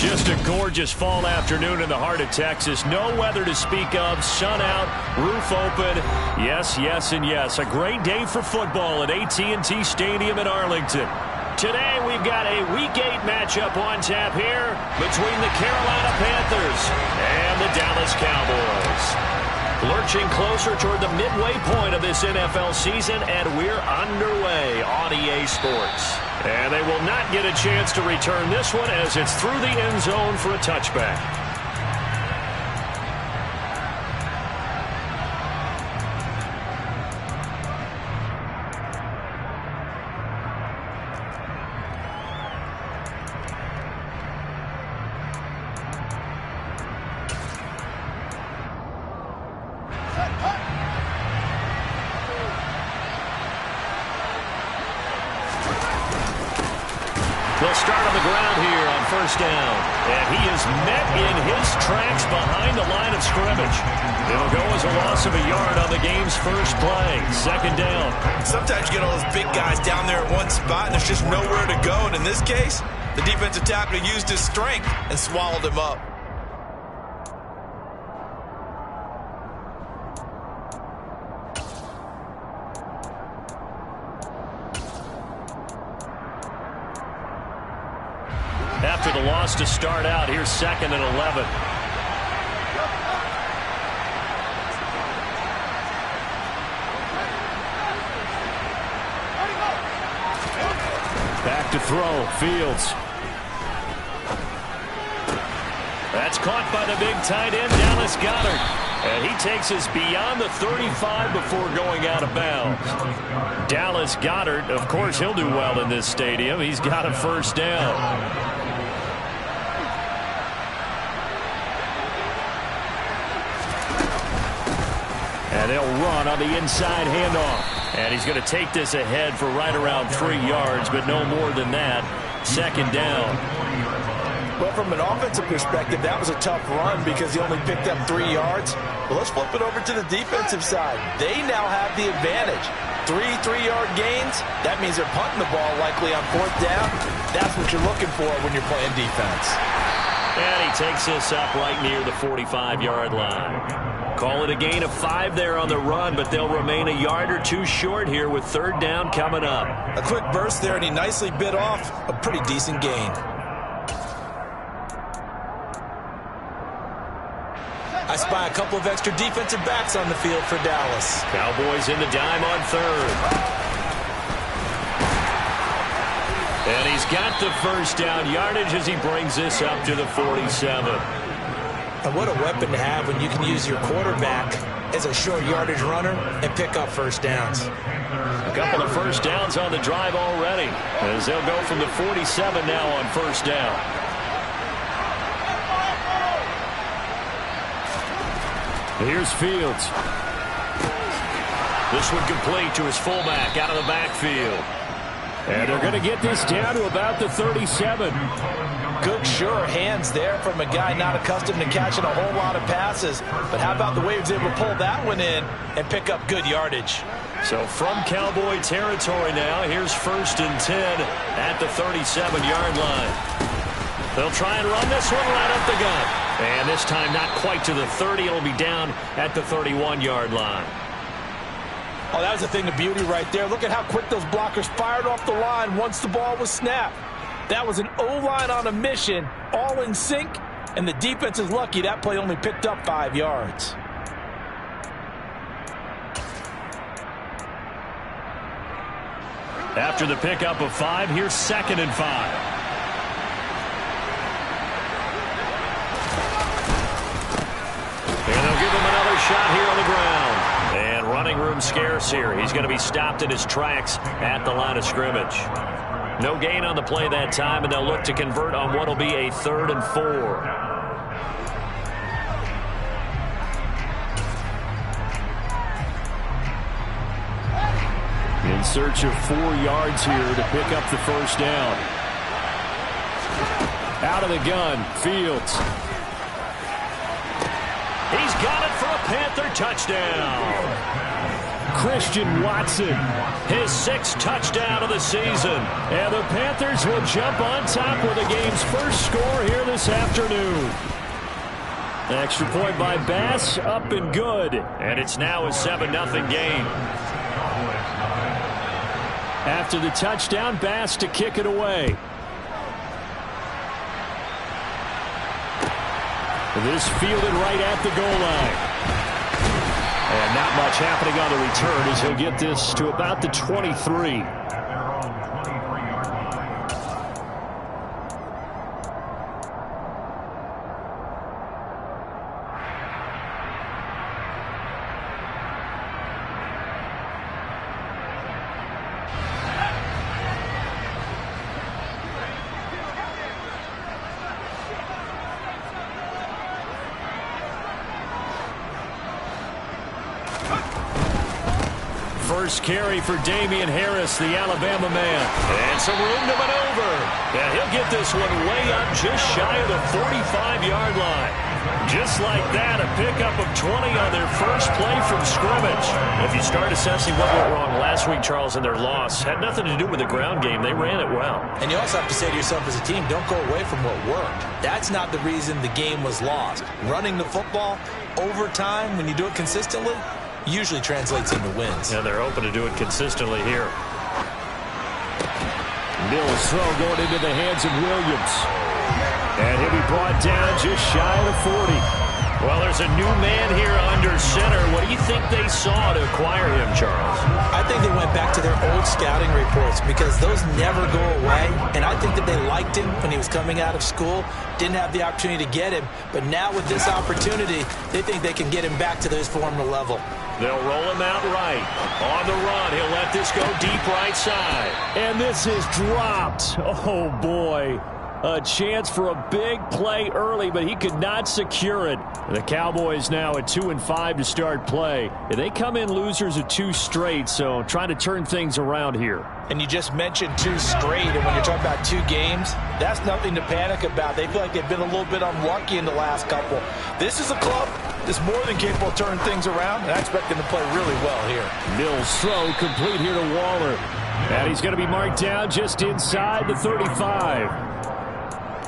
Just a gorgeous fall afternoon in the heart of Texas. No weather to speak of. Sun out, roof open. Yes, yes, and yes. A great day for football at AT&T Stadium in Arlington. Today we've got a Week 8 matchup on tap here between the Carolina Panthers and the Dallas Cowboys. Lurching closer toward the midway point of this NFL season, and we're underway on EA Sports. And they will not get a chance to return this one as it's through the end zone for a touchback. They'll start on the ground here on first down. And he is met in his tracks behind the line of scrimmage. It'll go as a loss of a yard on the game's first play. Second down. Sometimes you get all those big guys down there at one spot and there's just nowhere to go. And in this case, the defensive tackle used his strength and swallowed him up. After the loss to start out, here's 2nd and 11. Back to throw, Fields. That's caught by the big tight end, Dallas Goedert. And he takes us beyond the 35 before going out of bounds. Dallas Goedert, of course, he'll do well in this stadium. He's got a first down. And they'll run on the inside handoff. And he's going to take this ahead for right around 3 yards, but no more than that. Second down. Well, from an offensive perspective, that was a tough run because he only picked up 3 yards. Well, let's flip it over to the defensive side. They now have the advantage. 3-3-yard gains. That means they're punting the ball likely on 4th down. That's what you're looking for when you're playing defense. And he takes this up right near the 45-yard line. Call it a gain of 5 there on the run, but they'll remain a yard or 2 short here with 3rd down coming up. A quick burst there, and he nicely bit off a pretty decent gain. I spy a couple of extra defensive backs on the field for Dallas. Cowboys in the dime on 3rd. And he's got the first down yardage as he brings this up to the 47. And what a weapon to have when you can use your quarterback as a short yardage runner and pick up first downs. A couple of first downs on the drive already as they'll go from the 47 now on first down. Here's Fields. This one complete to his fullback out of the backfield. And they're going to get this down to about the 37. Good, sure hands there from a guy not accustomed to catching a whole lot of passes. But how about the way he was able to pull that one in and pick up good yardage? So from Cowboy territory now, here's 1st and 10 at the 37-yard line. They'll try and run this one right up the gut. And this time not quite to the 30. It'll be down at the 31-yard line. Oh, that was a thing of beauty right there. Look at how quick those blockers fired off the line once the ball was snapped. That was an O-line on a mission, all in sync, and the defense is lucky that play only picked up 5 yards. After the pickup of 5, here's 2nd and 5. And they'll give him another shot here on the ground. And running room scarce here. He's going to be stopped in his tracks at the line of scrimmage. No gain on the play that time, and they'll look to convert on what will be a 3rd and 4. In search of 4 yards here to pick up the first down. Out of the gun, Fields. He's got it for a Panther touchdown. Christian Watson. His 6th touchdown of the season. And the Panthers will jump on top with the game's first score here this afternoon. Extra point by Bass, up and good. And it's now a 7-0 game. After the touchdown, Bass to kick it away. This fielded right at the goal line. And not much happening on the return as he'll get this to about the 23. First carry for Damian Harris, the Alabama man. And some room to maneuver. And he'll get this one way up just shy of the 45-yard line. Just like that, a pickup of 20 on their first play from scrimmage. If you start assessing what went wrong last week, Charles, in their loss, had nothing to do with the ground game. They ran it well. And you also have to say to yourself as a team, don't go away from what worked. That's not the reason the game was lost. Running the football over time, when you do it consistently, usually translates into wins. And they're hoping to do it consistently here. Mills throw going into the hands of Williams. And he'll be brought down just shy of the 40. Well, there's a new man here under center. What do you think they saw to acquire him, Charles? I think they went back to their old scouting reports because those never go away. And I think that they liked him when he was coming out of school. Didn't have the opportunity to get him. But now with this opportunity, they think they can get him back to his former level. They'll roll him out right. On the run, he'll let this go deep right side. And this is dropped. Oh, boy. A chance for a big play early, but he could not secure it. The Cowboys now at 2-5 to start play. They come in losers of 2 straight, so trying to turn things around here. And you just mentioned 2 straight, and when you're talking about 2 games, that's nothing to panic about. They feel like they've been a little bit unlucky in the last couple. This is a club that's more than capable of turning things around, and I expect them to play really well here. Mills throw complete here to Waller. And he's going to be marked down just inside the 35.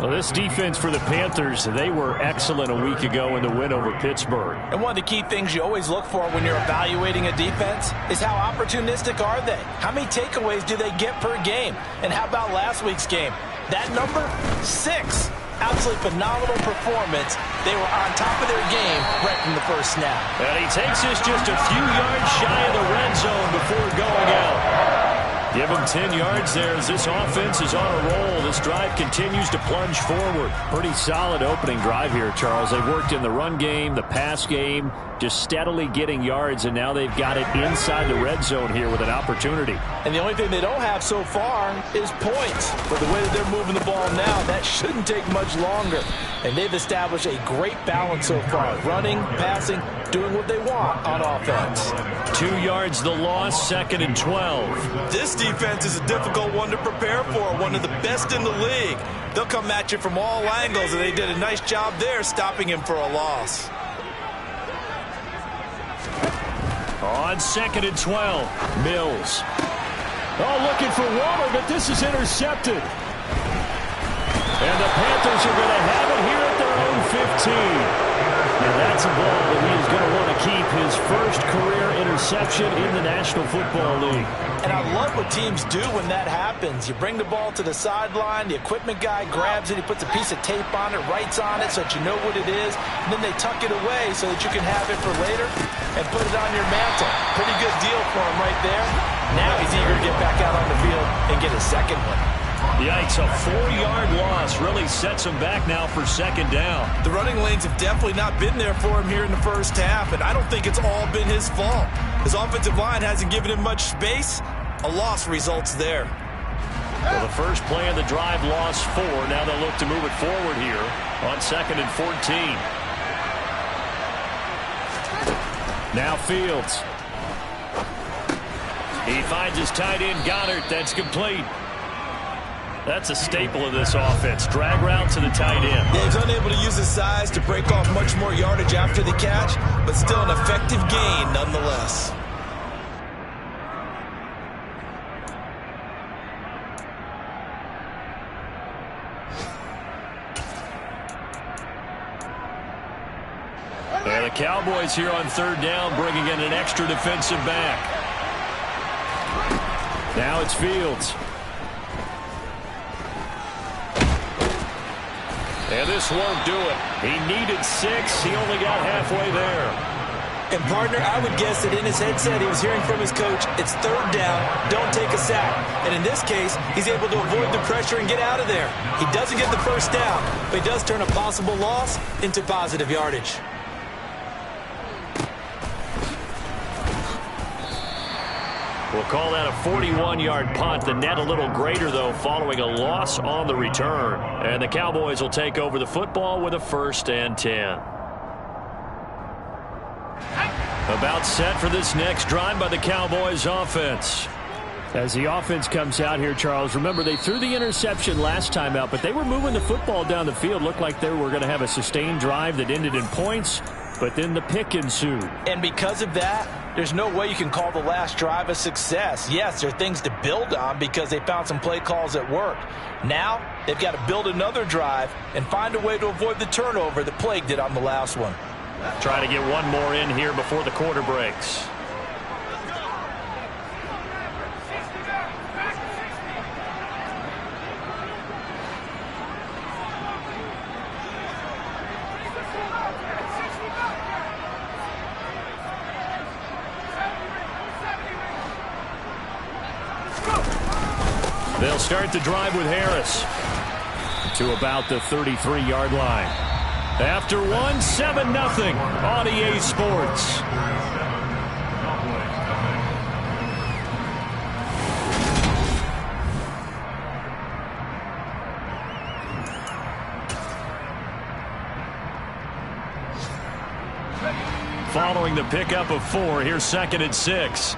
Well, this defense for the Panthers, they were excellent a week ago in the win over Pittsburgh. And one of the key things you always look for when you're evaluating a defense is how opportunistic are they? How many takeaways do they get per game? And how about last week's game? That number, 6. Absolutely phenomenal performance. They were on top of their game right from the first snap. And he takes this just a few yards shy of the red zone before going out. Give him 10 yards there as this offense is on a roll. This drive continues to plunge forward. Pretty solid opening drive here, Charles. They've worked in the run game, the pass game, just steadily getting yards, and now they've got it inside the red zone here with an opportunity. And the only thing they don't have so far is points. But the way that they're moving the ball now, that shouldn't take much longer. And they've established a great balance so far. Running, passing, doing what they want on offense. 2 yards the loss, 2nd and 12. This defense is a difficult one to prepare for, one of the best in the league. They'll come at you from all angles, and they did a nice job there stopping him for a loss. On 2nd and 12, Mills. Oh, looking for Waller, but this is intercepted. And the Panthers are going to have it here at their own 15. And that's a ball that he is going to want to keep, his first career interception in the National Football League. And I love what teams do when that happens. You bring the ball to the sideline, the equipment guy grabs it, he puts a piece of tape on it, writes on it so that you know what it is, and then they tuck it away so that you can have it for later and put it on your mantle. Pretty good deal for him right there. Now he's eager to get back out on the field and get his second one. Yikes, a 4-yard loss really sets him back now for 2nd down. The running lanes have definitely not been there for him here in the first half, and I don't think it's all been his fault. His offensive line hasn't given him much space. A loss results there. Well, the first play of the drive lost 4. Now they'll look to move it forward here on 2nd and 14. Now Fields. He finds his tight end Goddard. That's complete. That's a staple of this offense. Drag route to the tight end. Yeah, he's unable to use his size to break off much more yardage after the catch, but still an effective gain nonetheless. And the Cowboys here on third down, bringing in an extra defensive back. Now it's Fields. And this won't do it. He needed 6. He only got halfway there. And, partner, I would guess that in his headset he was hearing from his coach, it's third down, don't take a sack. And in this case, he's able to avoid the pressure and get out of there. He doesn't get the first down, but he does turn a possible loss into positive yardage. We'll call that a 41-yard punt. The net a little greater, though, following a loss on the return. And the Cowboys will take over the football with a 1st and 10. About set for this next drive by the Cowboys offense. As the offense comes out here, Charles, remember they threw the interception last time out, but they were moving the football down the field. Looked like they were going to have a sustained drive that ended in points, but then the pick ensued. And because of that, there's no way you can call the last drive a success. Yes, there are things to build on because they found some play calls that worked. Now, they've got to build another drive and find a way to avoid the turnover that plagued it on the last one. Try to get one more in here before the quarter breaks. They'll start the drive with Harris to about the 33-yard line. After 1, 7-0 on EA Sports. Following the pickup of 4, here's 2nd and 6.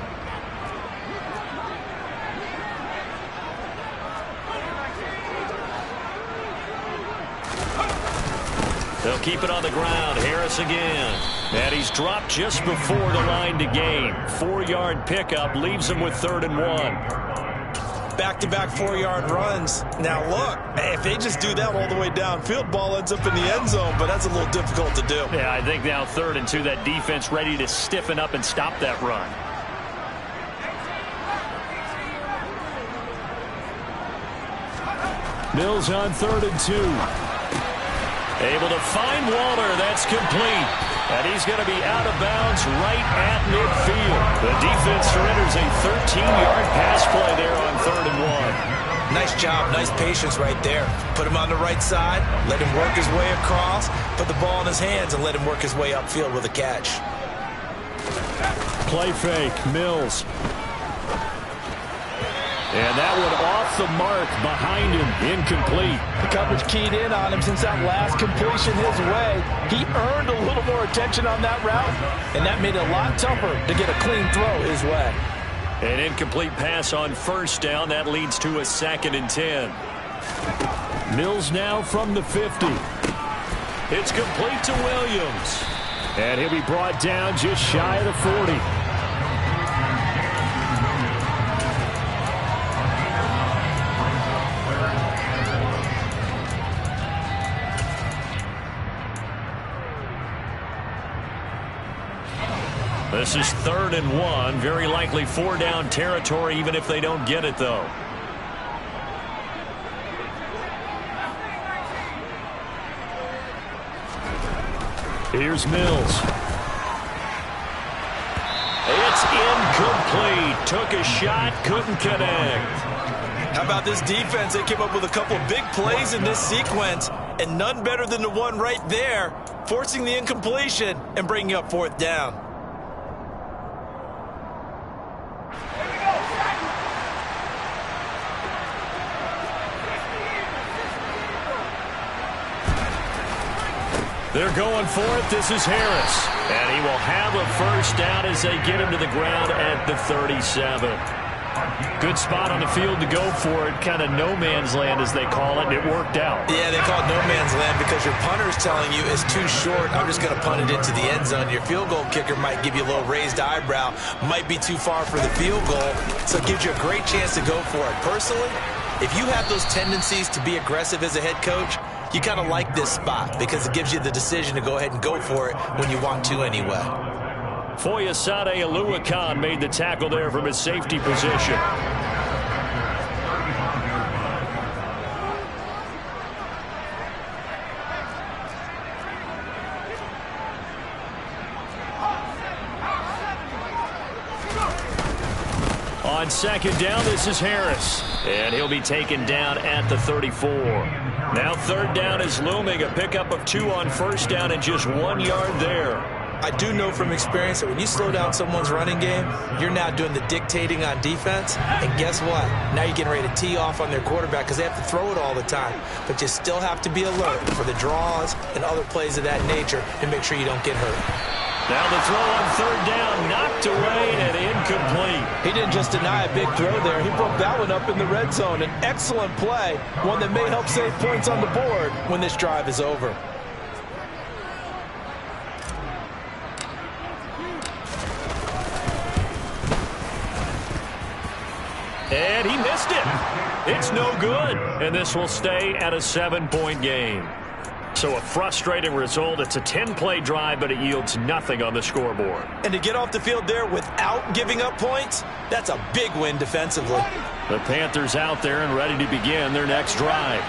They'll keep it on the ground. Harris again. And he's dropped just before the line to gain. 4-yard pickup leaves him with 3rd and 1. Back-to-back 4-yard runs. Now, look, if they just do that all the way downfield, ball ends up in the end zone, but that's a little difficult to do. Yeah, I think now 3rd and 2, that defense ready to stiffen up and stop that run. Mills on 3rd and 2. Able to find Walter. That's complete. And he's going to be out of bounds right at midfield. The defense surrenders a 13-yard pass play there on 3rd and 1. Nice job. Nice patience right there. Put him on the right side. Let him work his way across. Put the ball in his hands and let him work his way upfield with a catch. Play fake. Mills. And that one off the mark behind him. Incomplete. The coverage keyed in on him since that last completion his way. He earned a little more attention on that route, and that made it a lot tougher to get a clean throw his way. An incomplete pass on 1st down. That leads to a 2nd and 10. Mills now from the 50. It's complete to Williams. And he'll be brought down just shy of the 40. This is 3rd and 1. Very likely 4-down territory, even if they don't get it, though. Here's Mills. It's incomplete. Took a shot, couldn't connect. How about this defense? They came up with a couple of big plays in this sequence, and none better than the one right there, forcing the incompletion and bringing up 4th down. They're going for it. This is Harris. And he will have a 1st down as they get him to the ground at the 37. Good spot on the field to go for it. Kind of no man's land, as they call it. It worked out. Yeah, they call it no man's land because your punter is telling you it's too short. I'm just going to punt it into the end zone. Your field goal kicker might give you a little raised eyebrow. Might be too far for the field goal. So it gives you a great chance to go for it. Personally, If you have those tendencies to be aggressive as a head coach, you kind of like this spot because it gives you the decision to go ahead and go for it when you want to anyway. Foyesade Aluakan made the tackle there from his safety position. On second down, this is Harris. And he'll be taken down at the 34. Now third down is looming. A pickup of 2 on first down and just 1 yard there. I do know from experience that when you slow down someone's running game, you're now doing the dictating on defense. And guess what? Now you're getting ready to tee off on their quarterback because they have to throw it all the time. But you still have to be alert for the draws and other plays of that nature to make sure you don't get hurt. Now the throw on third down, knocked away and incomplete. He didn't just deny a big throw there. He broke that one up in the red zone. An excellent play, one that may help save points on the board when this drive is over. And he missed it. It's no good. And this will stay at a 7-point game. So a frustrating result. It's a 10-play drive, but it yields nothing on the scoreboard. And to get off the field there without giving up points, that's a big win defensively. The Panthers out there and ready to begin their next drive.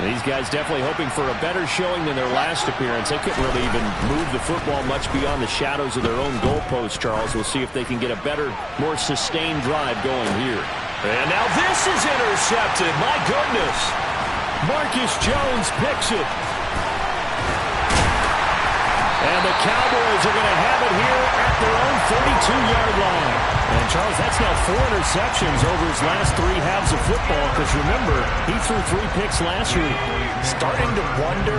These guys definitely hoping for a better showing than their last appearance. They couldn't really even move the football much beyond the shadows of their own goalpost, Charles. We'll see if they can get a better, more sustained drive going here. And now this is intercepted. My goodness. Marcus Jones picks it. And the Cowboys are going to have it here at their own 42-yard line. And, Charles, that's now 4 interceptions over his last 3 halves of football. Because, remember, he threw 3 picks last week. Starting to wonder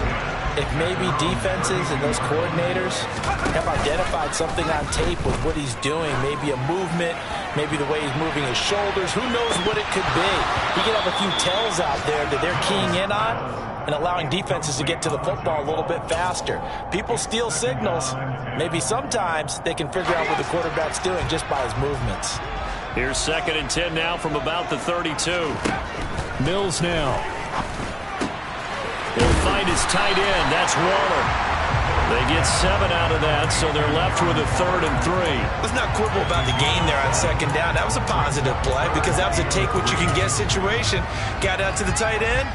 if maybe defenses and those coordinators have identified something on tape with what he's doing. Maybe a movement, maybe the way he's moving his shoulders. Who knows what it could be? He could have a few tells out there that they're keying in on and allowing defenses to get to the football a little bit faster. People steal signals. Maybe sometimes they can figure out what the quarterback's doing just by his movements. Here's 2nd and 10 now from about the 32. Mills now. He'll find his tight end. That's Waller. They get 7 out of that, so they're left with a 3rd and 3. Let's not quibble about the gain there on 2nd down. That was a positive play because that was a take-what-you-can-get situation. Got out to the tight end.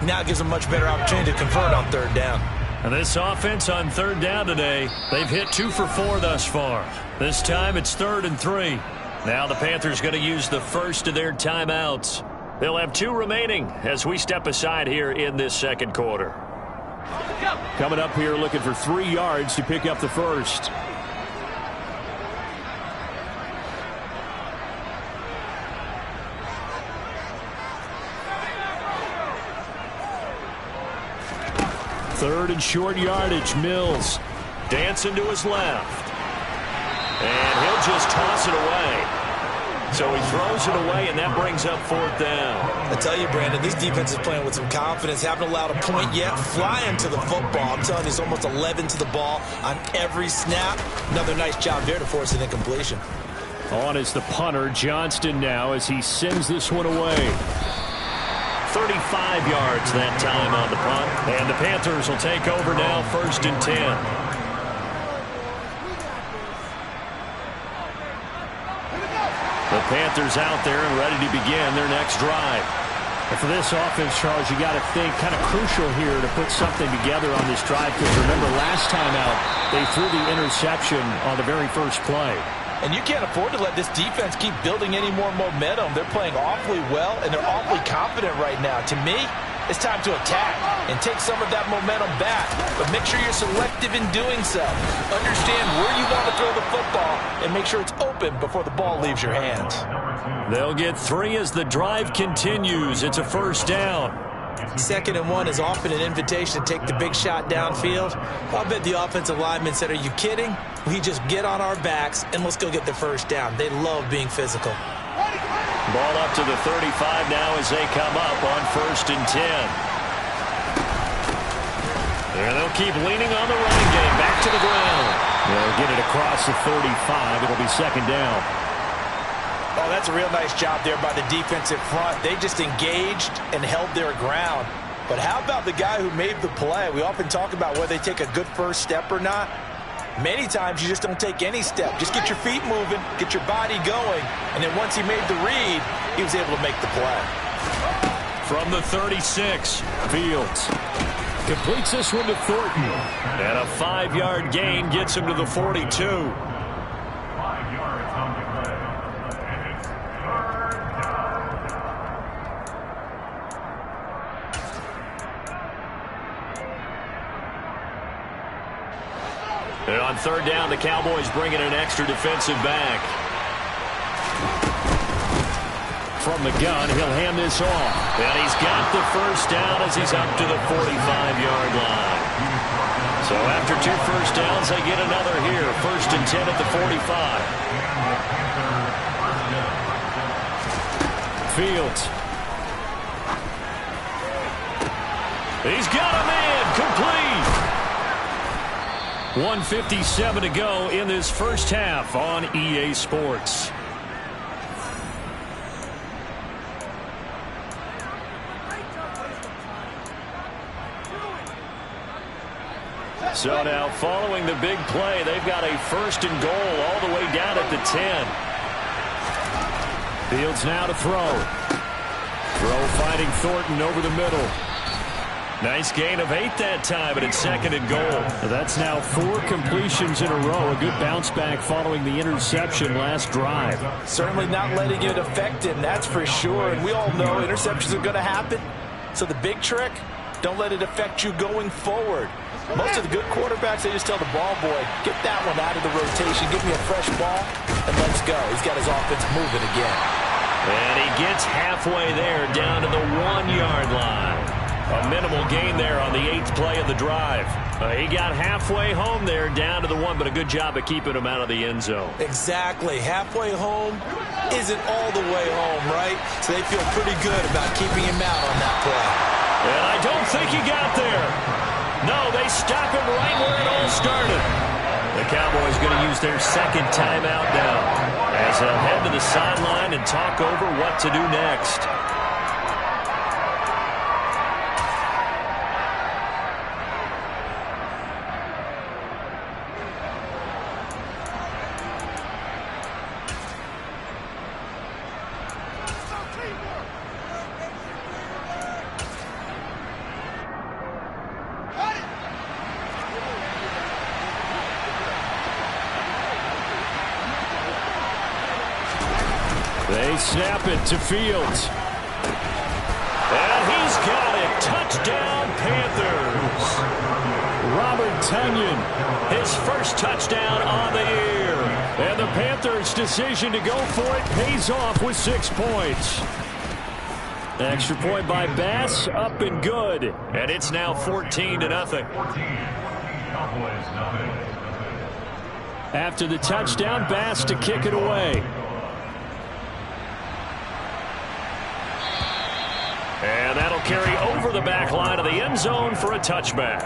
Now it gives them a much better opportunity to convert on 3rd down. And this offense on 3rd down today, they've hit 2 for 4 thus far. This time it's 3rd and 3. Now the Panthers going to use the first of their timeouts. They'll have 2 remaining as we step aside here in this second quarter. Coming up here looking for 3 yards to pick up the first. Third and short yardage. Mills dancing to his left. And he'll just toss it away. So he throws it away, and that brings up 4th down. I tell you, Brandon, this defense is playing with some confidence. Haven't allowed a point yet. Flying to the football. I'm telling you, it's almost 11 to the ball on every snap. Another nice job there to force an incompletion. On is the punter, Johnston, now as he sends this one away. 35 yards that time on the punt. And the Panthers will take over now, 1st and 10. The Panthers out there and ready to begin their next drive. And for this offense, Charles, you got to think kind of crucial here to put something together on this drive. Because remember, last time out, they threw the interception on the very first play. And you can't afford to let this defense keep building any more momentum. They're playing awfully well, and they're awfully confident right now. To me, it's time to attack and take some of that momentum back. But make sure you're selective in doing so. Understand where you want to throw the football and make sure it's open before the ball leaves your hands. They'll get 3 as the drive continues. It's a 1st down. 2nd and 1 is often an invitation to take the big shot downfield. I'll bet the offensive lineman said, are you kidding? We just get on our backs and let's go get the 1st down. They love being physical. Ball up to the 35 now as they come up on 1st and 10. And they'll keep leaning on the running game. Back to the ground. They'll get it across the 35. It'll be 2nd down. Oh, that's a real nice job there by the defensive front. They just engaged and held their ground. But how about the guy who made the play? We often talk about whether they take a good first step or not. Many times you just don't take any step. Just get your feet moving, get your body going, and then once he made the read, he was able to make the play. From the 36, Fields completes this one to Thornton. And a 5-yard gain gets him to the 42. And on third down, the Cowboys bring in an extra defensive back. From the gun, he'll hand this off. And he's got the first down as he's up to the 45-yard line. So after 2 first downs, they get another here. 1st and 10 at the 45. Fields. He's got a man complete. 1:57 to go in this first half on EA Sports. So now following the big play, they've got a 1st and goal all the way down at the 10. Fields now to throw. Throw finding Thornton over the middle. Nice gain of 8 that time, but it's 2nd and goal. That's now 4 completions in a row. A good bounce back following the interception last drive. Certainly not letting it affect him, that's for sure. And we all know interceptions are going to happen. So the big trick, don't let it affect you going forward. Most of the good quarterbacks, they just tell the ball boy, get that one out of the rotation, give me a fresh ball, and let's go. He's got his offense moving again. And he gets halfway there down to the 1-yard line. A minimal gain there on the 8th play of the drive. He got halfway home there, down to the 1, but a good job of keeping him out of the end zone. Exactly. Halfway home isn't all the way home, right? So they feel pretty good about keeping him out on that play. And I don't think he got there. No, they stop him right where it all started. The Cowboys going to use their 2nd timeout now as they'll head to the sideline and talk over what to do next. They snap it to Fields. And he's got it. Touchdown, Panthers. Robert Tonyan, his first touchdown on the year. And the Panthers' decision to go for it pays off with 6 points. Extra point by Bass, up and good. And it's now 14-0. After the touchdown, Bass to kick it away. And that'll carry over the back line of the end zone for a touchback.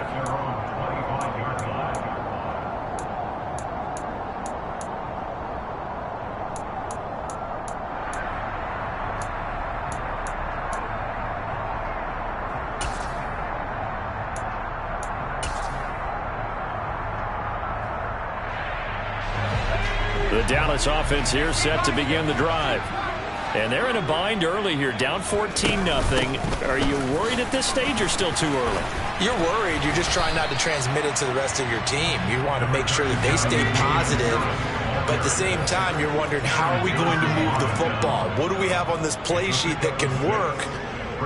The Dallas offense here set to begin the drive. And they're in a bind early here, down 14-0. Are you worried at this stage or still too early? You're worried. You're just trying not to transmit it to the rest of your team. You want to make sure that they stay positive. But at the same time, you're wondering, how are we going to move the football? What do we have on this play sheet that can work?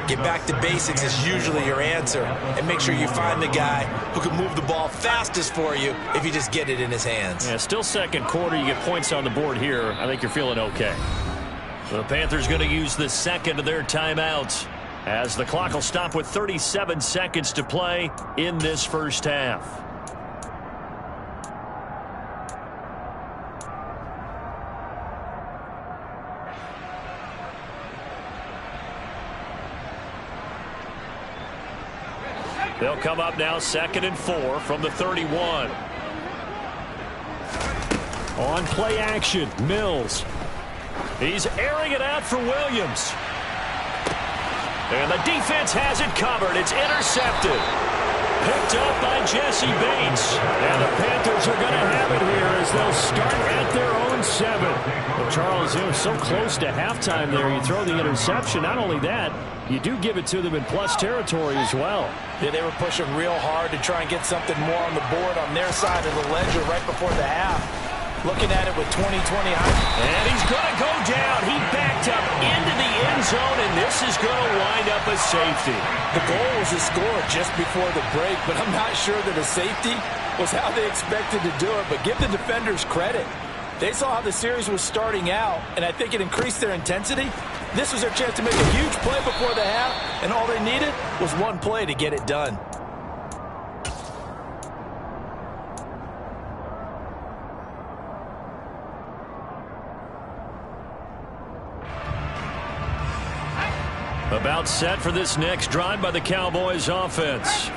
Get back to basics is usually your answer. And make sure you find the guy who can move the ball fastest for you if you just get it in his hands. Yeah, still 2nd quarter. You get points on the board here. I think you're feeling okay. The Panthers going to use the 2nd of their timeouts as the clock will stop with 37 seconds to play in this first half. They'll come up now 2nd and 4 from the 31. On play action, Mills. He's airing it out for Williams. And the defense has it covered. It's intercepted. Picked up by Jesse Bates. And the Panthers are going to have it here as they'll start at their own 7. Well, Charles, so close to halftime there. You throw the interception. Not only that, you do give it to them in plus territory as well. Yeah, they were pushing real hard to try and get something more on the board on their side of the ledger right before the half. Looking at it with 20-20. And he's going to go down. He backed up into the end zone, and this is going to wind up a safety. The goal was a score just before the break, but I'm not sure that a safety was how they expected to do it. But give the defenders credit. They saw how the series was starting out, and I think it increased their intensity. This was their chance to make a huge play before the half, and all they needed was one play to get it done. About set for this next drive by the Cowboys offense.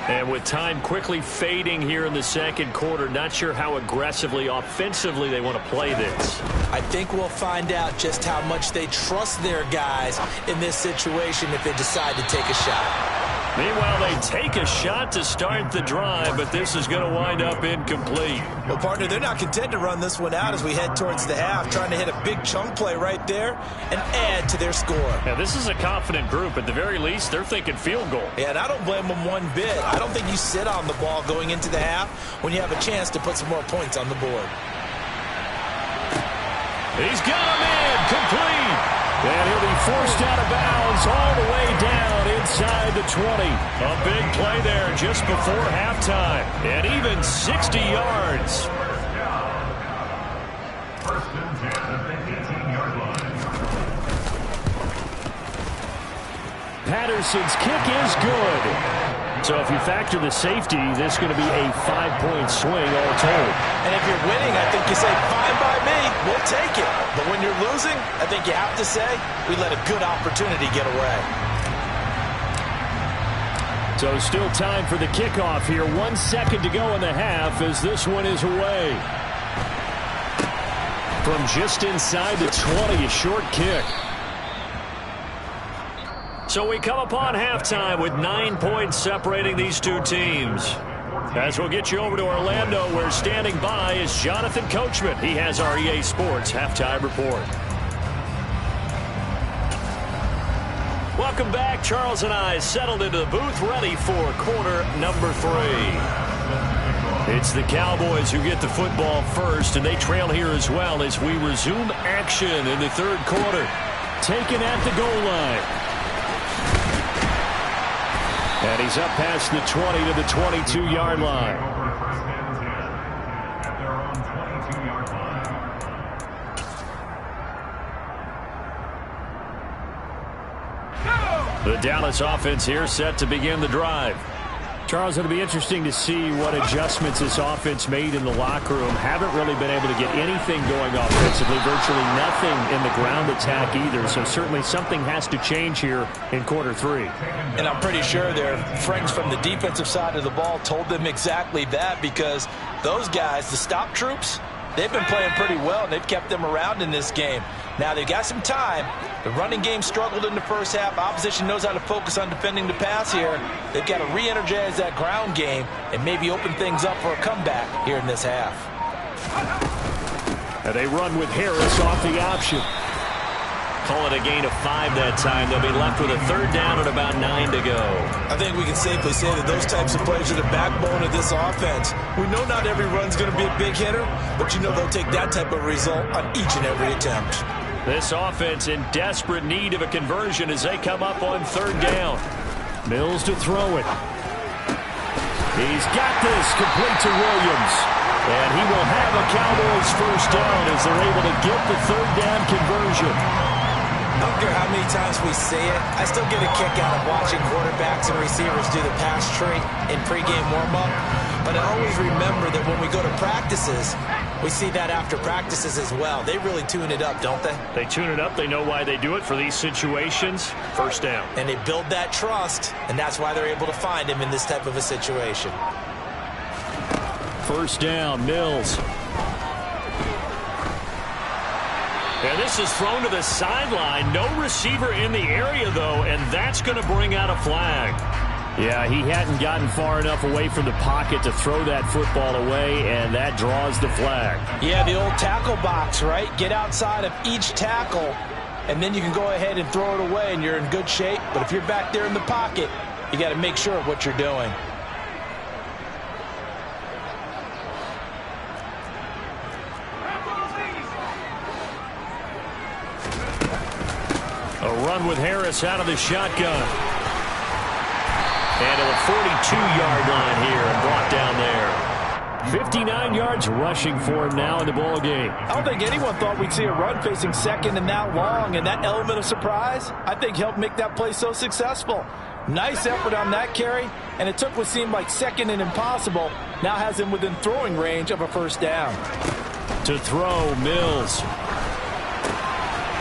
And with time quickly fading here in the second quarter, not sure how aggressively, offensively they want to play this. I think we'll find out just how much they trust their guys in this situation if they decide to take a shot. Meanwhile, they take a shot to start the drive, but this is going to wind up incomplete. Well, partner, they're not content to run this one out as we head towards the half, trying to hit a big chunk play right there and add to their score. Yeah, this is a confident group. At the very least, they're thinking field goal. Yeah, and I don't blame them one bit. I don't think you sit on the ball going into the half when you have a chance to put some more points on the board. He's got him in, complete. And he'll be forced out of bounds all the way down inside the 20. A big play there just before halftime. And even 60 yards. First and 10 at the 18-yard line. Patterson's kick is good. So if you factor the safety, this is going to be a 5-point swing all told. And if you're winning, I think you say, fine by me, we'll take it. But when you're losing, I think you have to say, we let a good opportunity get away. So still time for the kickoff here. 1 second to go in the half as this one is away. From just inside the 20, a short kick. So we come upon halftime with 9 points separating these two teams. As we'll get you over to Orlando, where standing by is Jonathan Coachman. He has our EA Sports halftime report. Welcome back. Charles and I settled into the booth, ready for quarter number 3. It's the Cowboys who get the football first, and they trail here as well as we resume action in the third quarter. Taken at the goal line. And he's up past the 20 to the 22-yard line. At their own 22-yard line. The Dallas offense here set to begin the drive. Charles, it'll be interesting to see what adjustments this offense made in the locker room. Haven't really been able to get anything going offensively, virtually nothing in the ground attack either. So certainly something has to change here in quarter 3. And I'm pretty sure their friends from the defensive side of the ball told them exactly that, because those guys, the stop troops, they've been playing pretty well, and they've kept them around in this game. Now, they've got some time. The running game struggled in the first half. Opposition knows how to focus on defending the pass here. They've got to re-energize that ground game and maybe open things up for a comeback here in this half. And they run with Harris off the option. Call it a gain of 5 that time. They'll be left with a third down and about 9 to go. I think we can safely say that those types of plays are the backbone of this offense. We know not every run's going to be a big hitter, but you know they'll take that type of result on each and every attempt. This offense in desperate need of a conversion as they come up on third down. Mills to throw it. He's got this complete to Williams. And he will have a Cowboys first down as they're able to get the third down conversion. I don't care how many times we say it, I still get a kick out of watching quarterbacks and receivers do the pass tree in pregame warm-up. But I always remember that when we go to practices, we see that after practices as well. They really tune it up, don't they? They tune it up. They know why they do it for these situations. First down. And they build that trust, and that's why they're able to find him in this type of a situation. First down, Mills. And this is thrown to the sideline. No receiver in the area, though, and that's going to bring out a flag. Yeah, he hadn't gotten far enough away from the pocket to throw that football away, and that draws the flag. Yeah, the old tackle box, right? Get outside of each tackle, and then you can go ahead and throw it away, and you're in good shape. But if you're back there in the pocket, you got to make sure of what you're doing. A run with Harris out of the shotgun. And to the 42-yard line here and brought down there. 59 yards rushing for him now in the ball game. I don't think anyone thought we'd see a run facing second and that long, and that element of surprise, I think, helped make that play so successful. Nice effort on that carry, and it took what seemed like second and impossible, now has him within throwing range of a first down. To throw, Mills.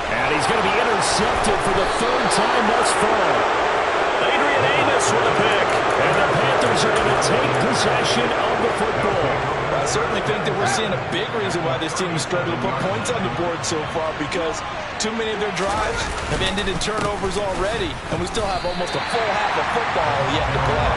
And he's going to be intercepted for the third time thus far. Adrian Amos with a pick. And the Panthers are going to take possession of the football. I certainly think that we're seeing a big reason why this team has struggled to put points on the board so far, because too many of their drives have ended in turnovers already, and we still have almost a full half of football yet to play.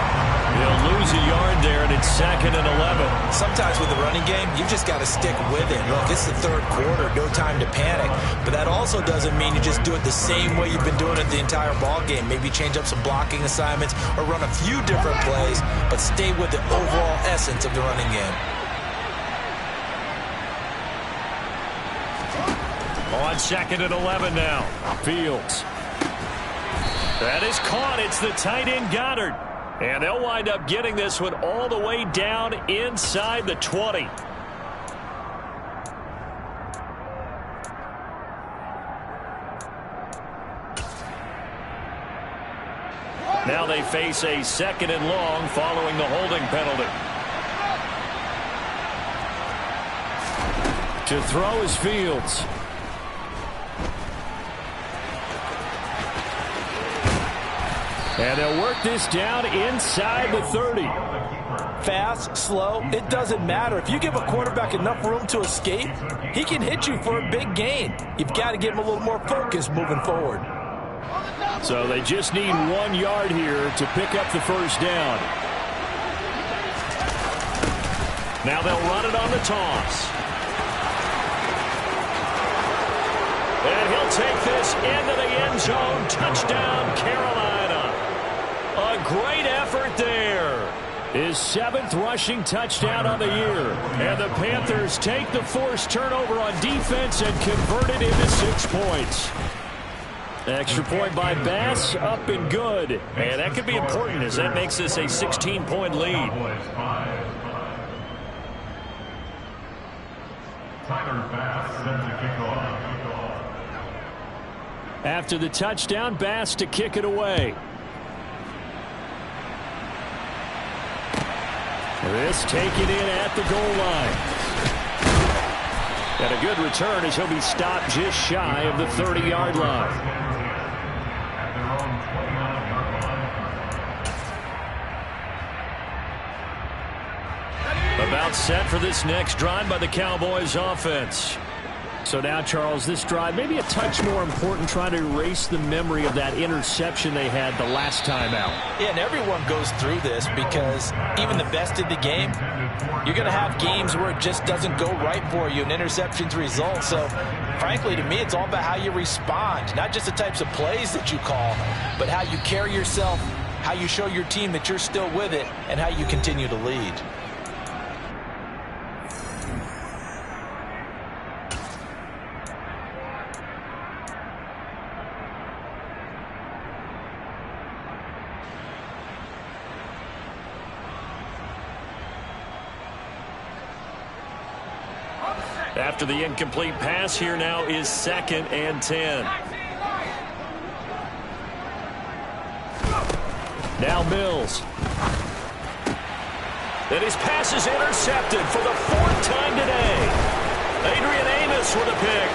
They'll lose a yard there, and it's 2nd and 11. Sometimes with the running game, you just got to stick with it. Look, it's the third quarter, no time to panic. But that also doesn't mean you just do it the same way you've been doing it the entire ball game. Maybe change up some blocking assignments or run a few different plays, but stay with the overall essence of the running game. On 2nd and 11 now. Fields. That is caught. It's the tight end Goddard. And they'll wind up getting this one all the way down inside the 20. Now they face a 2nd and long following the holding penalty. To throw is Fields. And they'll work this down inside the 30. Fast, slow, it doesn't matter. If you give a quarterback enough room to escape, he can hit you for a big gain. You've got to give him a little more focus moving forward. So they just need 1 yard here to pick up the first down. Now they'll run it on the toss. And he'll take this into the end zone. Touchdown, Carolina. A great effort there. His 7th rushing touchdown on the year. And the Panthers take the forced turnover on defense and convert it into 6 points. Extra point by Bass, up and good. And that could be important as that makes this a 16-point lead. After the touchdown, Bass to kick it away. This taken in at the goal line. And a good return as he'll be stopped just shy of the 30-yard line. About set for this next drive by the Cowboys offense. So now, Charles, this drive maybe a touch more important, trying to erase the memory of that interception they had the last time out. Yeah, and everyone goes through this because even the best in the game, you're going to have games where it just doesn't go right for you and interceptions result. So, frankly, to me, it's all about how you respond, not just the types of plays that you call, but how you carry yourself, how you show your team that you're still with it, and how you continue to lead. After the incomplete pass, here now is 2nd and 10. Now Mills. And his pass is intercepted for the 4th time today. Adrian Amos with a pick.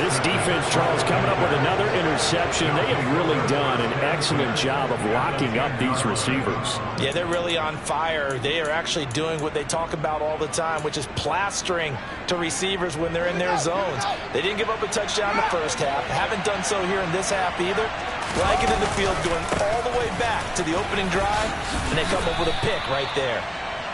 This defense, Charles, coming up with another interception. They have really done an excellent job of locking up these receivers. Yeah, they're really on fire. They are actually doing what they talk about all the time, which is plastering to receivers when they're in their zones. They didn't give up a touchdown the first half. Haven't done so here in this half either. Flagging in the field, going all the way back to the opening drive, and they come up with a pick right there.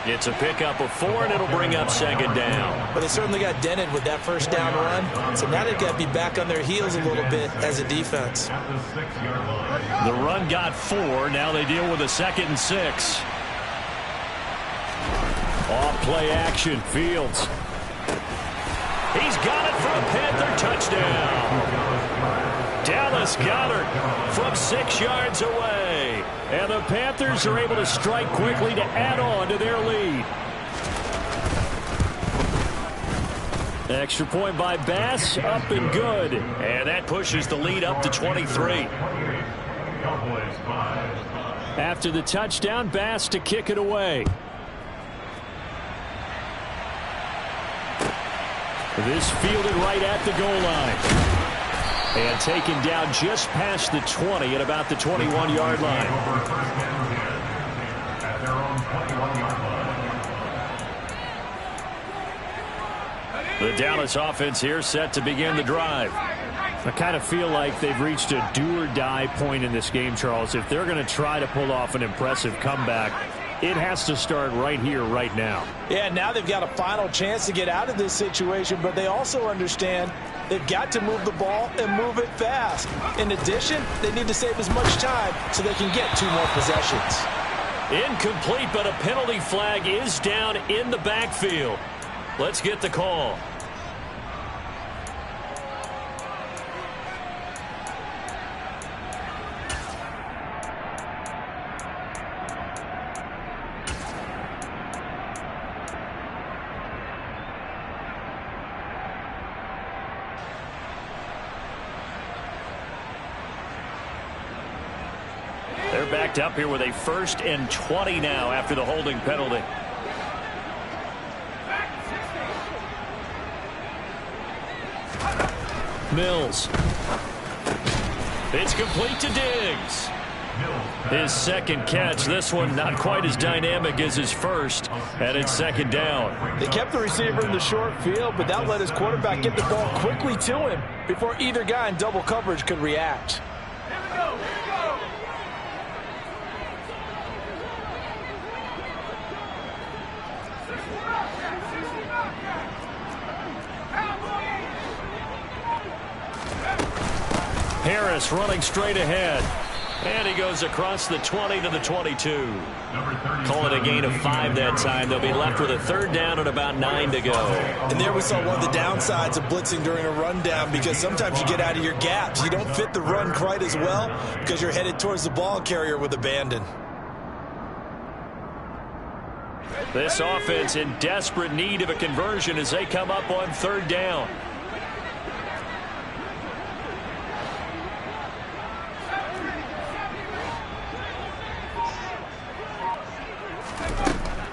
It's a pickup of 4, and it'll bring up second down. But they certainly got dented with that first down run. So now they've got to be back on their heels a little bit as a defense. The run got 4. Now they deal with a 2nd and 6. Off play action. Fields. He's got it for a Panther touchdown. Dallas Goedert from 6 yards away. And the Panthers are able to strike quickly to add on to their lead. Extra point by Bass, up and good. And that pushes the lead up to 23. After the touchdown, Bass to kick it away. This fielded right at the goal line. And taken down just past the 20 at about the 21-yard line. The Dallas offense here set to begin the drive. I kind of feel like they've reached a do-or-die point in this game, Charles. If they're going to try to pull off an impressive comeback, it has to start right here, right now. Yeah, now they've got a final chance to get out of this situation, but they also understand they've got to move the ball and move it fast. In addition, they need to save as much time so they can get 2 more possessions. Incomplete, but a penalty flag is down in the backfield. Let's get the call. They're backed up here with a 1st and 20 now after the holding penalty. Mills. It's complete to Diggs. His 2nd catch. This one not quite as dynamic as his first, and it's 2nd down. They kept the receiver in the short field, but that let his quarterback get the ball quickly to him before either guy in double coverage could react. Harris running straight ahead. And he goes across the 20 to the 22. Call it a gain of 5 that time. They'll be left with a 3rd down and about 9 to go. And there we saw one of the downsides of blitzing during a rundown, because sometimes you get out of your gaps. You don't fit the run quite as well because you're headed towards the ball carrier with abandon. This offense in desperate need of a conversion as they come up on 3rd down.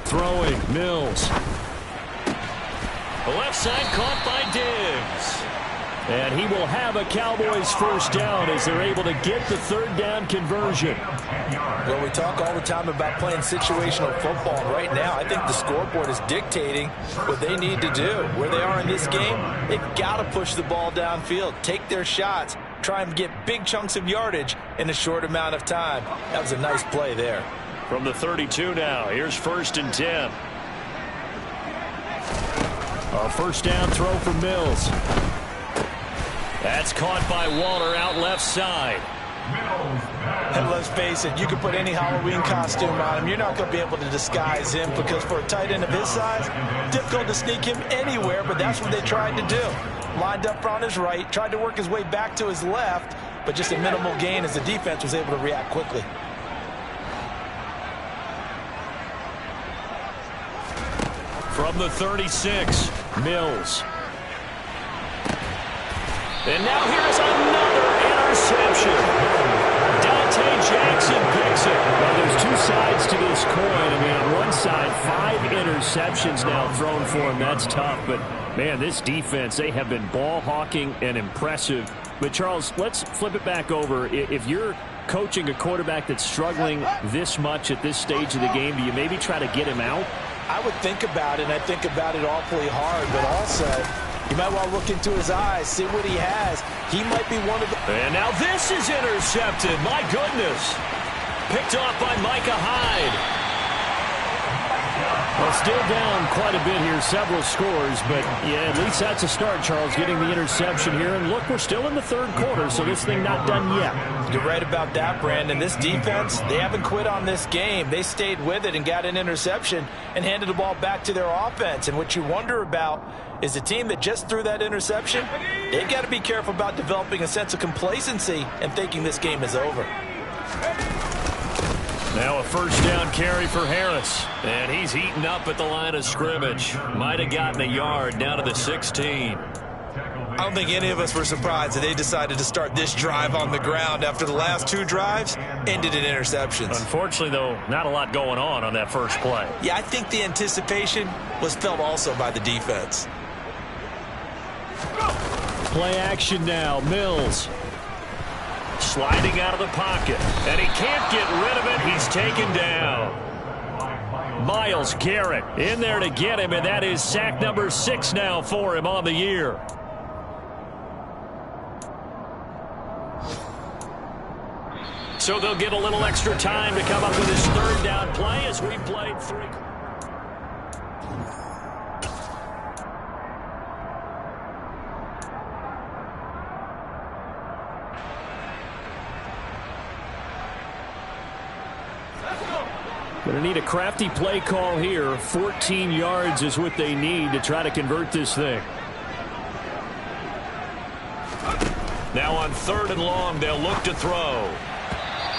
Throwing, Mills. The left side caught by Diggs. And he will have a Cowboys 1st down as they're able to get the 3rd down conversion. Well, we talk all the time about playing situational football. Right now, I think the scoreboard is dictating what they need to do. Where they are in this game, they've got to push the ball downfield, take their shots, try and get big chunks of yardage in a short amount of time. That was a nice play there. From the 32 now, here's 1st and 10. A 1st down throw for Mills. That's caught by Waller out left side. And let's face it, you can put any Halloween costume on him. You're not going to be able to disguise him, because for a tight end of his size, difficult to sneak him anywhere, but that's what they tried to do. Lined up on his right, tried to work his way back to his left, but just a minimal gain as the defense was able to react quickly. From the 36, Mills. And now here's another interception. Dante Jackson picks it. Well, there's 2 sides to this coin. I mean, on one side, 5 interceptions now thrown for him. That's tough, but man, this defense, they have been ball hawking and impressive. But Charles, let's flip it back over. If you're coaching a quarterback that's struggling this much at this stage of the game, do you maybe try to get him out? I would think about it, and I think about it awfully hard, but also you might want to look into his eyes, see what he has. He might be one of the... And now this is intercepted. My goodness. Picked off by Micah Hyde. Well, still down quite a bit here, several scores, but yeah, at least that's a start, Charles, getting the interception here. And look, we're still in the third quarter, so this thing not done yet. You're right about that, Brandon. This defense, they haven't quit on this game. They stayed with it and got an interception and handed the ball back to their offense. And what you wonder about is the team that just threw that interception, they've got to be careful about developing a sense of complacency and thinking this game is over. Now a first down carry for Harris. And he's heating up at the line of scrimmage. Might have gotten a yard down to the 16. I don't think any of us were surprised that they decided to start this drive on the ground after the last two drives ended in interceptions. Unfortunately, though, not a lot going on that first play. Yeah, I think the anticipation was felt also by the defense. Play action now. Mills. Sliding out of the pocket, and he can't get rid of it. He's taken down. Myles Garrett in there to get him, and that is sack number 6 now for him on the year. So they'll get a little extra time to come up with his third down play as we played 3. Going to need a crafty play call here. 14 yards is what they need to try to convert this thing. Now on 3rd and long, they'll look to throw.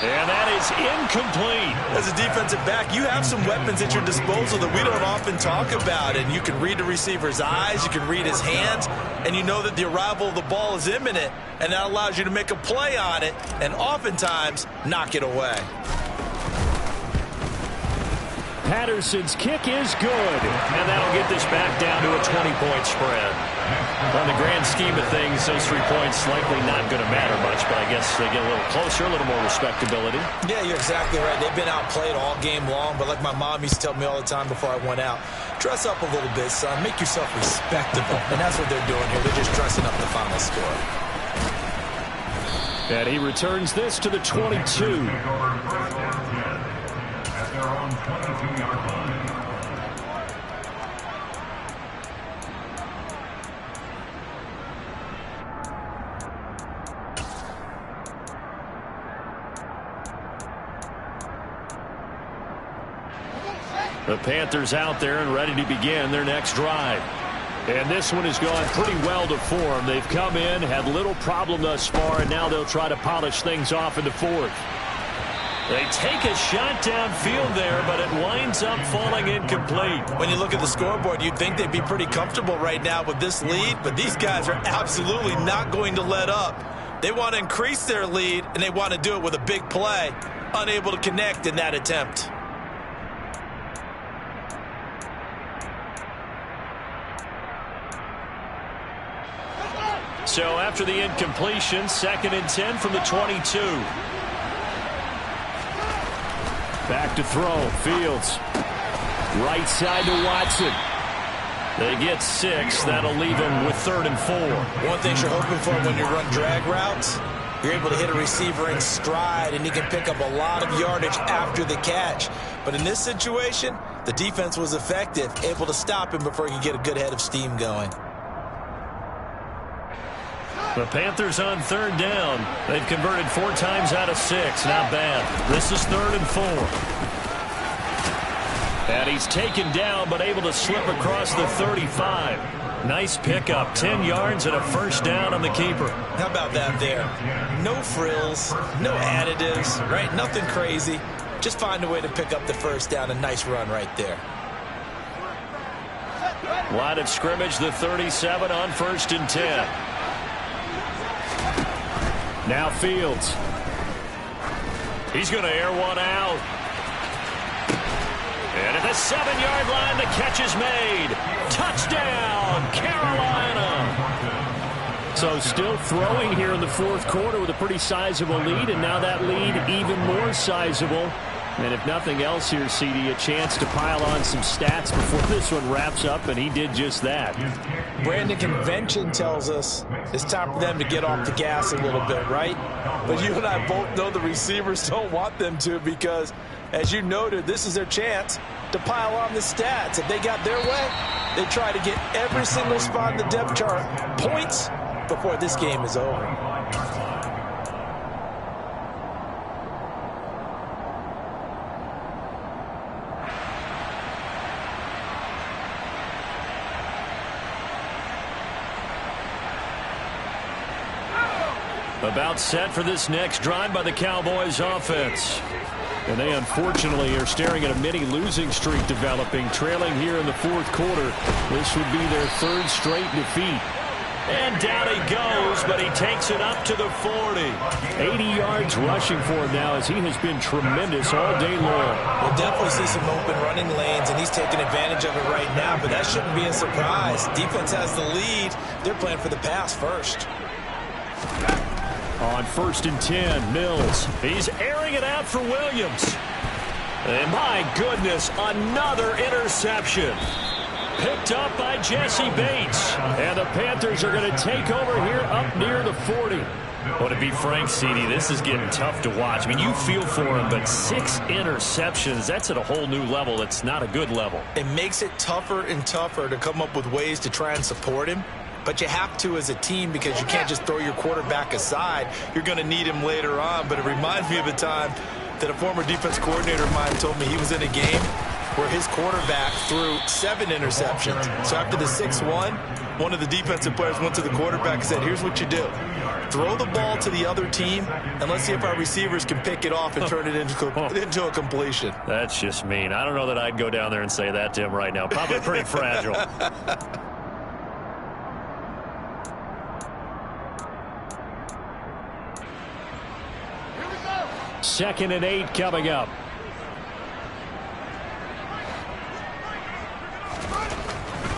And that is incomplete. As a defensive back, you have some weapons at your disposal that we don't often talk about. And you can read the receiver's eyes, you can read his hands, and you know that the arrival of the ball is imminent. And that allows you to make a play on it and oftentimes knock it away. Patterson's kick is good, and that'll get this back down to a 20-point spread. On the grand scheme of things, those 3 points likely not going to matter much, but I guess they get a little closer, a little more respectability. Yeah, you're exactly right. They've been outplayed all game long, but like my mom used to tell me all the time before I went out, dress up a little bit, son. Make yourself respectable. And that's what they're doing here. They're just dressing up the final score. And he returns this to the 22. Their own 22-yard line. The Panthers out there and ready to begin their next drive. And this one has gone pretty well to form. They've come in, had little problem thus far, and now they'll try to polish things off in the 4th. They take a shot downfield there, but it winds up falling incomplete. When you look at the scoreboard, you'd think they'd be pretty comfortable right now with this lead, but these guys are absolutely not going to let up. They want to increase their lead, and they want to do it with a big play. Unable to connect in that attempt. So after the incompletion, 2nd and 10 from the 22. Back to throw. Fields. Right side to Watson. They get 6. That'll leave them with 3rd and 4. One thing you're hoping for when you run drag routes, you're able to hit a receiver in stride, and he can pick up a lot of yardage after the catch. But in this situation, the defense was effective, able to stop him before he could get a good head of steam going. The Panthers on 3rd down. They've converted 4 times out of 6. Not bad. This is 3rd and 4. And he's taken down, but able to slip across the 35. Nice pickup. 10 yards and a first down on the keeper. How about that there? No frills, no additives, right? Nothing crazy. Just find a way to pick up the first down. A nice run right there. Line of scrimmage, the 37 on 1st and 10. Now Fields. He's going to air one out. And at the 7-yard line, the catch is made. Touchdown, Carolina. So still throwing here in the fourth quarter with a pretty sizable lead, and now that lead even more sizable. And if nothing else here, CD, a chance to pile on some stats before this one wraps up, and he did just that. Brandon, convention tells us it's time for them to get off the gas a little bit, right? But you and I both know the receivers don't want them to because, as you noted, this is their chance to pile on the stats. If they got their way, they try to get every single spot in the depth chart points before this game is over. About set for this next drive by the Cowboys offense. And they unfortunately are staring at a mini losing streak developing, trailing here in the fourth quarter. This would be their third straight defeat. And down he goes, but he takes it up to the 40. 80 yards rushing for him now as he has been tremendous all day long. We'll definitely see some open running lanes, and he's taking advantage of it right now, but that shouldn't be a surprise. Defense has the lead. They're playing for the pass first. On 1st and 10, Mills. He's airing it out for Williams. And my goodness, another interception. Picked up by Jesse Bates. And the Panthers are going to take over here up near the 40. Well, to be frank, CD, this is getting tough to watch. I mean, you feel for him, but 6 interceptions, that's at a whole new level. It's not a good level. It makes it tougher and tougher to come up with ways to try and support him. But you have to as a team because you can't just throw your quarterback aside. You're going to need him later on. But it reminds me of a time that a former defense coordinator of mine told me he was in a game where his quarterback threw 7 interceptions. So after the 6-1, one of the defensive players went to the quarterback and said, here's what you do. Throw the ball to the other team, and let's see if our receivers can pick it off and turn it into a completion. That's just mean. I don't know that I'd go down there and say that to him right now. Probably pretty fragile. 2nd and 8 coming up.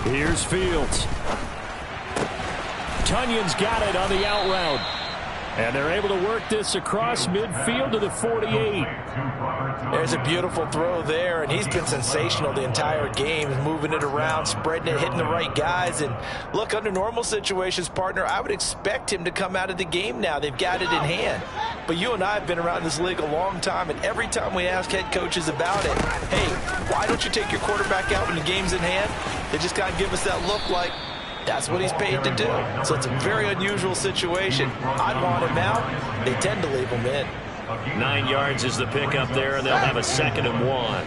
Here's Fields. Tunyon's got it on the out route. And they're able to work this across midfield to the 48. There's a beautiful throw there, and he's been sensational the entire game, moving it around, spreading it, hitting the right guys. And look, under normal situations, partner, I would expect him to come out of the game now. They've got it in hand. But you and I have been around this league a long time, and every time we ask head coaches about it, hey, why don't you take your quarterback out when the game's in hand? They just kind of give us that look like, that's what he's paid to do. So it's a very unusual situation. I'd want him out. They tend to leave him in. 9 yards is the pickup there, and they'll have a 2nd and 1.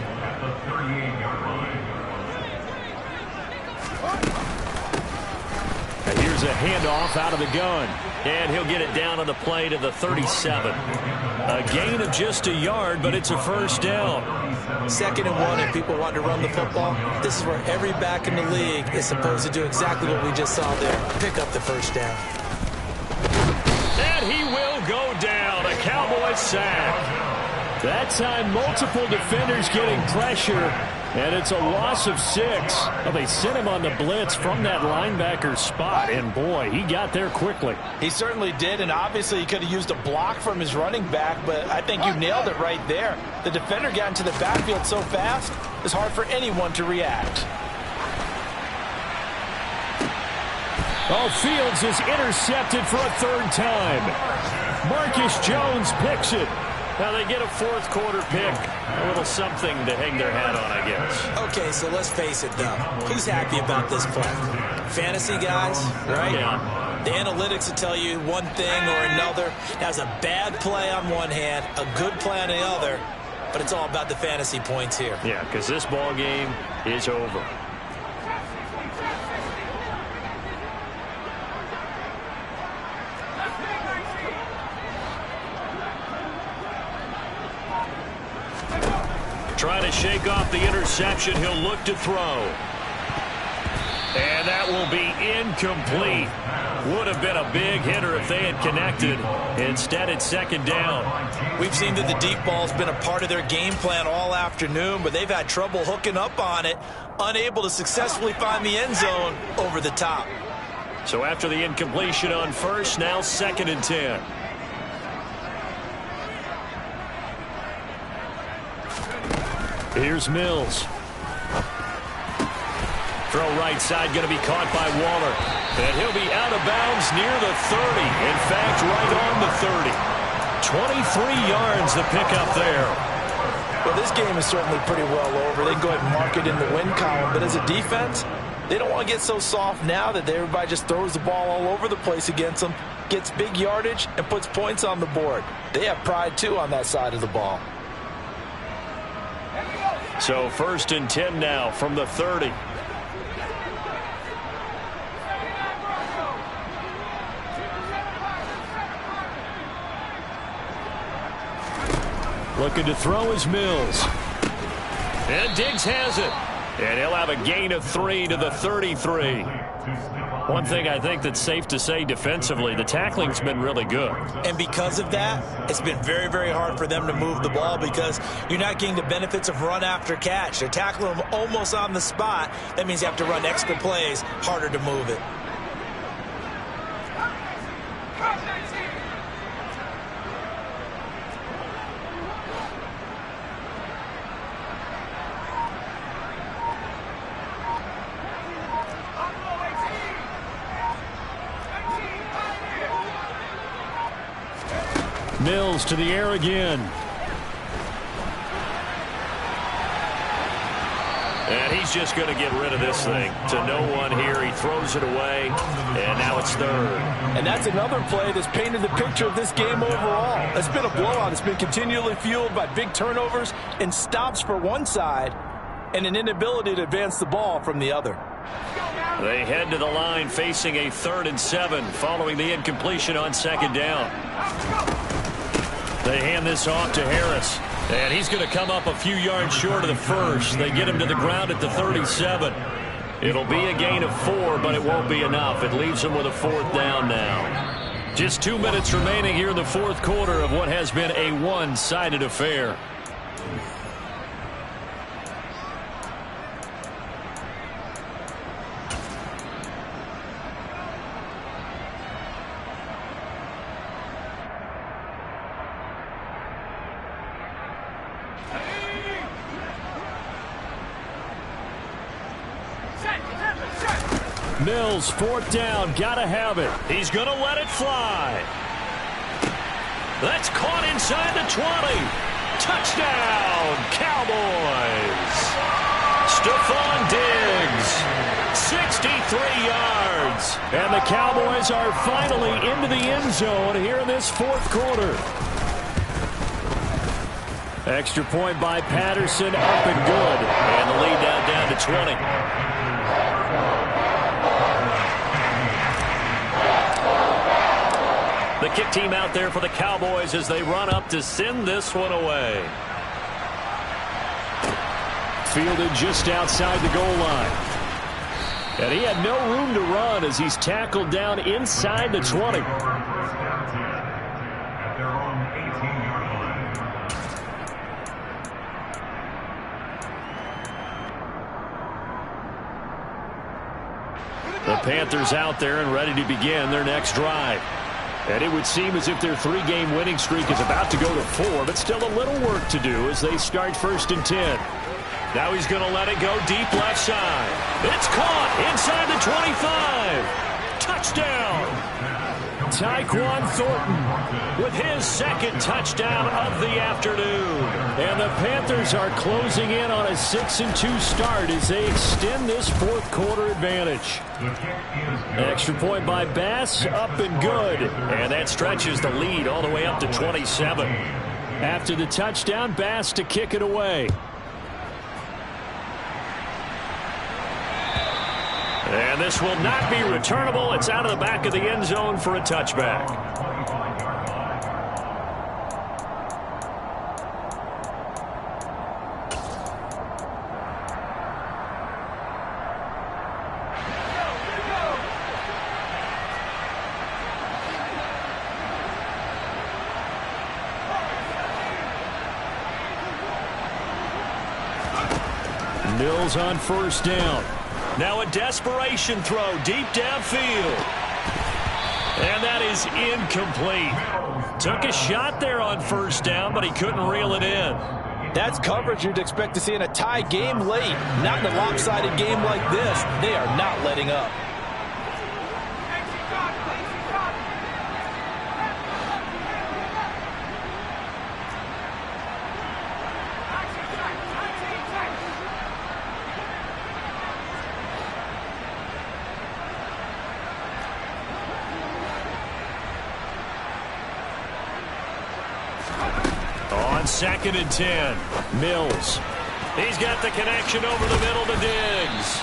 And here's a handoff out of the gun. And he'll get it down on the play to the 37. A gain of just a yard, but it's a first down. 2nd and 1, and people want to run the football. This is where every back in the league is supposed to do exactly what we just saw there. Pick up the first down. And he will go down. A Cowboys sack. That time, multiple defenders getting pressure. And it's a loss of 6. Well, they sent him on the blitz from that linebacker spot. And, boy, he got there quickly. He certainly did, and obviously he could have used a block from his running back, but I think you nailed it right there. The defender got into the backfield so fast, it's hard for anyone to react. Oh, Fields is intercepted for a 3rd time. Marcus Jones picks it. Now they get a 4th quarter pick. A little something to hang their hat on, I guess. Okay, so let's face it, though. Who's happy about this play? Fantasy guys, right? Yeah. The analytics will tell you one thing or another. That's a bad play on one hand, a good play on the other, but it's all about the fantasy points here. Yeah, because this ball game is over. Trying to shake off the interception. He'll look to throw. And that will be incomplete. Would have been a big hitter if they had connected. Instead, it's second down. We've seen that the deep ball's been a part of their game plan all afternoon, but they've had trouble hooking up on it, unable to successfully find the end zone over the top. So after the incompletion on first, now second and 10. Here's Mills. Throw right side, going to be caught by Waller. And he'll be out of bounds near the 30. In fact, right on the 30. 23 yards the pickup there. Well, this game is certainly pretty well over. They can go ahead and mark it in the win column. But as a defense, they don't want to get so soft now that everybody just throws the ball all over the place against them, gets big yardage, and puts points on the board. They have pride, too, on that side of the ball. So first and 10 now from the 30. Looking to throw is Mills. And Diggs has it. And he'll have a gain of 3 to the 33. One thing I think that's safe to say defensively, the tackling's been really good. And because of that, it's been very, very hard for them to move the ball because you're not getting the benefits of run after catch. They're tackling them almost on the spot. That means you have to run extra plays, harder to move it. Mills to the air again. And he's just going to get rid of this thing. To no one here. He throws it away. And now it's third. And that's another play that's painted the picture of this game overall. It's been a blowout. It's been continually fueled by big turnovers and stops for one side and an inability to advance the ball from the other. They head to the line facing a 3rd and 7 following the incompletion on second down. They hand this off to Harris. And he's going to come up a few yards short of the first. They get him to the ground at the 37. It'll be a gain of 4, but it won't be enough. It leaves them with a 4th down now. Just 2 minutes remaining here in the 4th quarter of what has been a one-sided affair. Mills, 4th down, gotta have it. He's gonna let it fly. That's caught inside the 20. Touchdown, Cowboys. Stephon Diggs, 63 yards. And the Cowboys are finally into the end zone here in this 4th quarter. Extra point by Patterson, up and good. And the lead now down to 20. The kick team out there for the Cowboys as they run up to send this one away. Fielded just outside the goal line. And he had no room to run as he's tackled down inside the 20. The Panthers out there and ready to begin their next drive. And it would seem as if their 3-game winning streak is about to go to 4, but still a little work to do as they start 1st and 10. Now he's going to let it go deep left side. It's caught inside the 25. Touchdown. Tyquan Thornton with his 2nd touchdown of the afternoon. And the Panthers are closing in on a 6-2 start as they extend this 4th quarter advantage. Extra point by Bass, up and good. And that stretches the lead all the way up to 27. After the touchdown, Bass to kick it away. And this will not be returnable. It's out of the back of the end zone for a touchback. Mills on first down. Now a desperation throw deep downfield. And that is incomplete. Took a shot there on first down, but he couldn't reel it in. That's coverage you'd expect to see in a tie game late. Not in a lopsided game like this. They are not letting up. On 2nd and 10, Mills. He's got the connection over the middle to Diggs.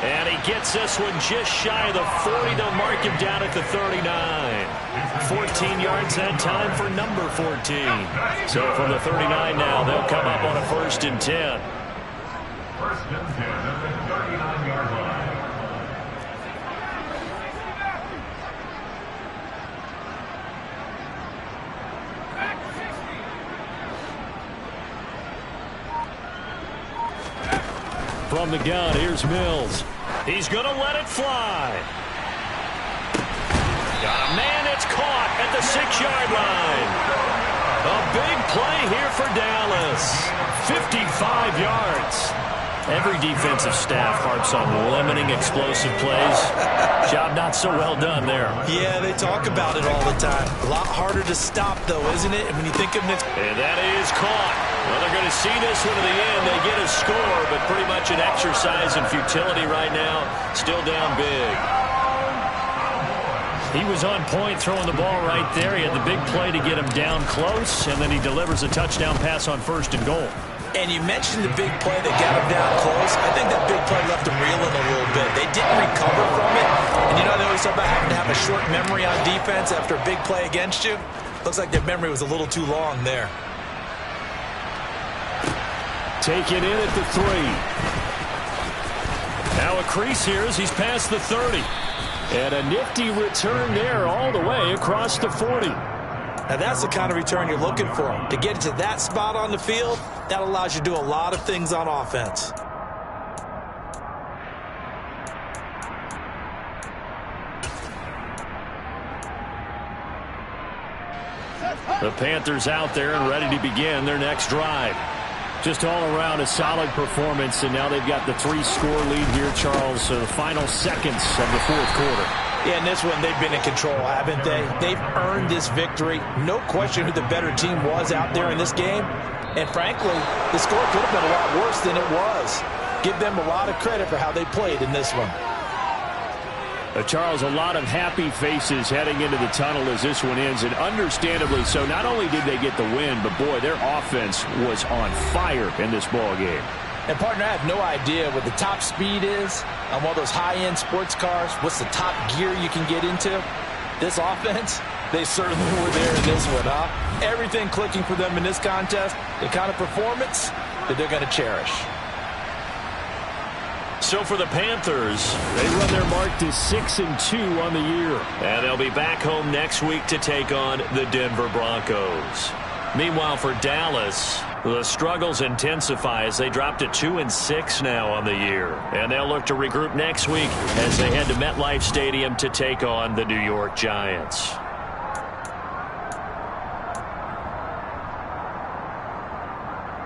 And he gets this one just shy of the 40. They'll mark him down at the 39. 14 yards that time for number 14. So from the 39 now, they'll come up on a 1st and 10. 1st and 10 at the 39-yard line. From the gun, here's Mills. He's going to let it fly. Got a man, it's caught at the 6-yard line. A big play here for Dallas. 55 yards. Every defensive staff harps on limiting explosive plays. Job not so well done there. Yeah, they talk about it all the time. A lot harder to stop, though, isn't it? And when you think of next... And that is caught. Well, they're going to see this one to the end. They get a score, but pretty much an exercise in futility right now. Still down big. He was on point throwing the ball right there. He had the big play to get him down close, and then he delivers a touchdown pass on 1st and goal. And you mentioned the big play that got him down close. I think that big play left him reeling a little bit. They didn't recover from it. And you know they always talk about having to have a short memory on defense after a big play against you? Looks like their memory was a little too long there. Take it in at the 3. Now a crease here as he's past the 30. And a nifty return there all the way across the 40. Now that's the kind of return you're looking for. To get to that spot on the field, that allows you to do a lot of things on offense. The Panthers out there and ready to begin their next drive. Just all around a solid performance, and now they've got the 3-score lead here, Charles, so the final seconds of the 4th quarter. Yeah, in this one, they've been in control, haven't they? They've earned this victory. No question who the better team was out there in this game. And frankly, the score could have been a lot worse than it was. Give them a lot of credit for how they played in this one. Charles, a lot of happy faces heading into the tunnel as this one ends, and understandably so. Not only did they get the win, but boy, their offense was on fire in this ball game. And, partner, I have no idea what the top speed is on one of those high-end sports cars. What's the top gear you can get into? This offense, they certainly were there in this one, huh? Everything clicking for them in this contest, the kind of performance that they're going to cherish. So for the Panthers, they run their mark to 6-2 on the year. And they'll be back home next week to take on the Denver Broncos. Meanwhile, for Dallas, the struggles intensify as they drop to 2-6 now on the year. And they'll look to regroup next week as they head to MetLife Stadium to take on the New York Giants.